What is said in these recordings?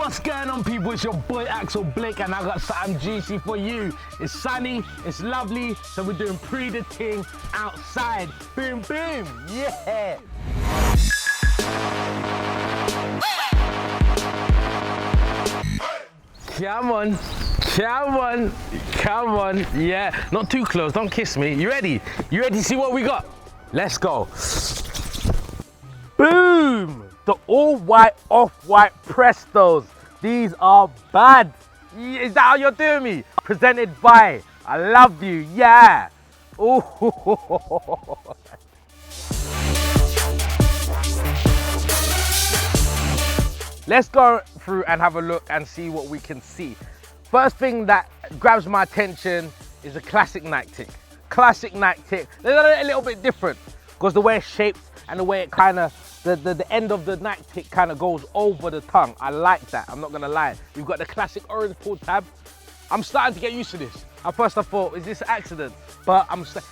What's going on, people? It's your boy Axel Blake, and I got something juicy for you. It's sunny, it's lovely, so we're doing Pree Da Ting outside. Boom, boom, yeah. Come on, come on, come on. Yeah, not too close, don't kiss me. You ready? You ready to see what we got? Let's go. Boom! The all-white, off-white Prestos. These are bad. Is that how you're doing me? Presented by I Love You, yeah. Ooh. Let's go through and have a look and see what we can see. First thing that grabs my attention is a classic Nike tick. Classic Nike tick. They're a little bit different because the way it's shaped and the way it kind of, the end of the Nike tick kind of goes over the tongue. I like that, I'm not gonna lie. We've got the classic orange pull tab. I'm starting to get used to this. At first I thought, is this an accident? But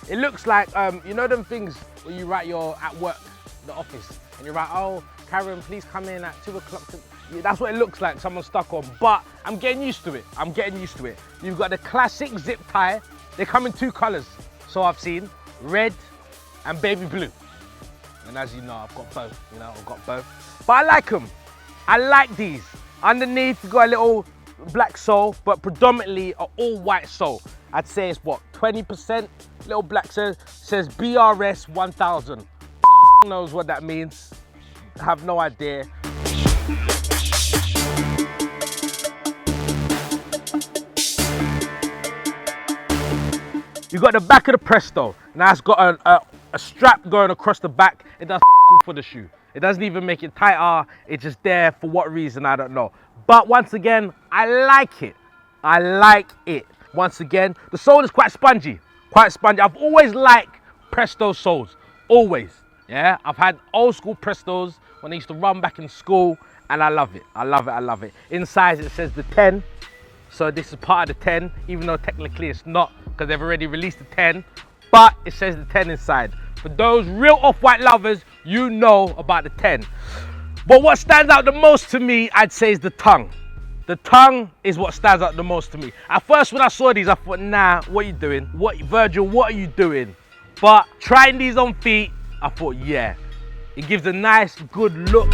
it looks like, you know them things where you write at work, the office, and you write, oh, Karen, please come in at 2 o'clock. Yeah, that's what it looks like, someone's stuck on. But I'm getting used to it, I'm getting used to it. You've got the classic zip tie. They come in 2 colors. So I've seen red and baby blue. And as you know, I've got both, But I like them. I like these. Underneath, you've got a little black sole, but predominantly an all white sole. I'd say it's what, 20%? Little black says BRS 1000. Knows what that means. I have no idea. You got the back of the Presto. Now it's got a strap going across the back. It does for the shoe. It doesn't even make it tighter. It's just there for what reason, I don't know. But once again, I like it. I like it. Once again, the sole is quite spongy. Quite spongy. I've always liked Presto soles. Always. Yeah, I've had old school Prestos when I used to run back in school, and I love it. I love it, I love it. Inside it says the 10. So this is part of the 10, even though technically it's not, because they've already released the 10. But it says the 10 inside. For those real off-white lovers, you know about the 10. But what stands out the most to me, I'd say, is the tongue. The tongue is what stands out the most to me. At first, when I saw these, I thought, nah, what are you doing? Virgil, what are you doing? But trying these on feet, I thought, yeah. It gives a nice, good look.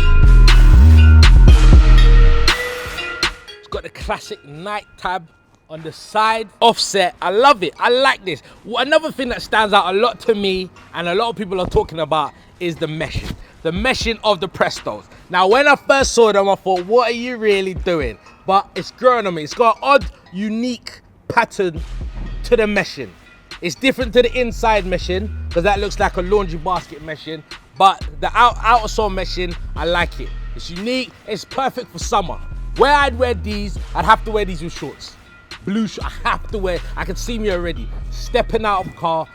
It's got the classic Nike tab on the side, offset. I love it. I like this. Another thing that stands out a lot to me, and a lot of people are talking about, is the meshing. The meshing of the Prestos. Now, when I first saw them, I thought, what are you really doing? But it's growing on me. It's got an odd, unique pattern to the meshing. It's different to the inside meshing, because that looks like a laundry basket meshing. But the outer sole meshing, I like it. It's unique. It's perfect for summer. Where I'd wear these, I'd have to wear these with shorts. Blue shorts, I have to wear. I can see me already. Stepping out of the car,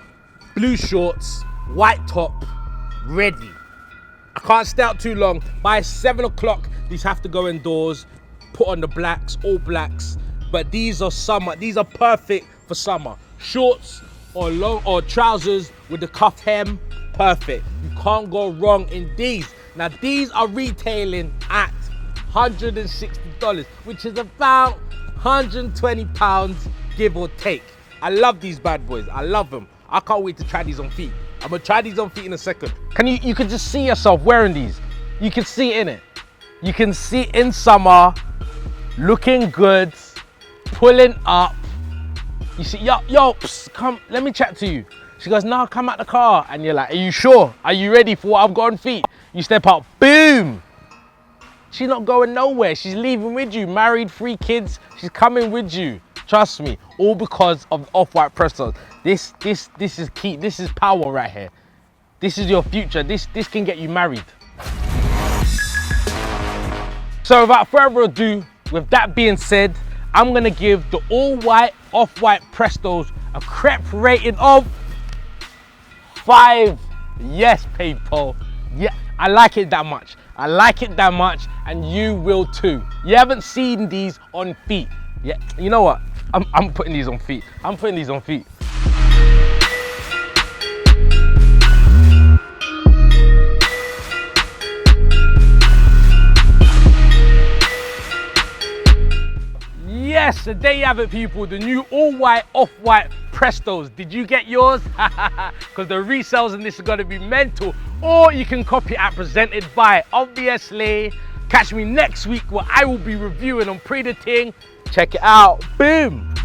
blue shorts, white top, ready. I can't stay out too long. By 7 o'clock, these have to go indoors. Put on the blacks, all blacks. But these are summer. These are perfect for summer. Shorts or trousers with the cuff hem, perfect. You can't go wrong in these. Now these are retailing at $160, which is about £120, give or take. I love these bad boys. I love them. I can't wait to try these on feet. I'm gonna try these on feet in a second. You can just see yourself wearing these. You can see it in it. You can see it in summer, looking good, pulling up. You see, yo, psst, come, let me chat to you. She goes, no, come out the car. And you're like, are you sure? Are you ready for what I've got on feet? You step out, boom. She's not going nowhere. She's leaving with you. Married, 3 kids. She's coming with you. Trust me. All because of off-white Prestos. This is key. This is power right here. This is your future. This can get you married. So without further ado, with that being said, I'm gonna give the all-white, off-white Prestos a Crep rating of 5. Yes, people. Yeah, I like it that much. I like it that much, and you will too. You haven't seen these on feet. Yeah, you know what? I'm putting these on feet. I'm putting these on feet. So there you have it, people, the new all-white, off-white Prestos. Did you get yours? Because the resales in this are going to be mental. Or you can copy it at Presented By, obviously. Catch me next week where I will be reviewing on Pree Da Ting. Check it out. Boom.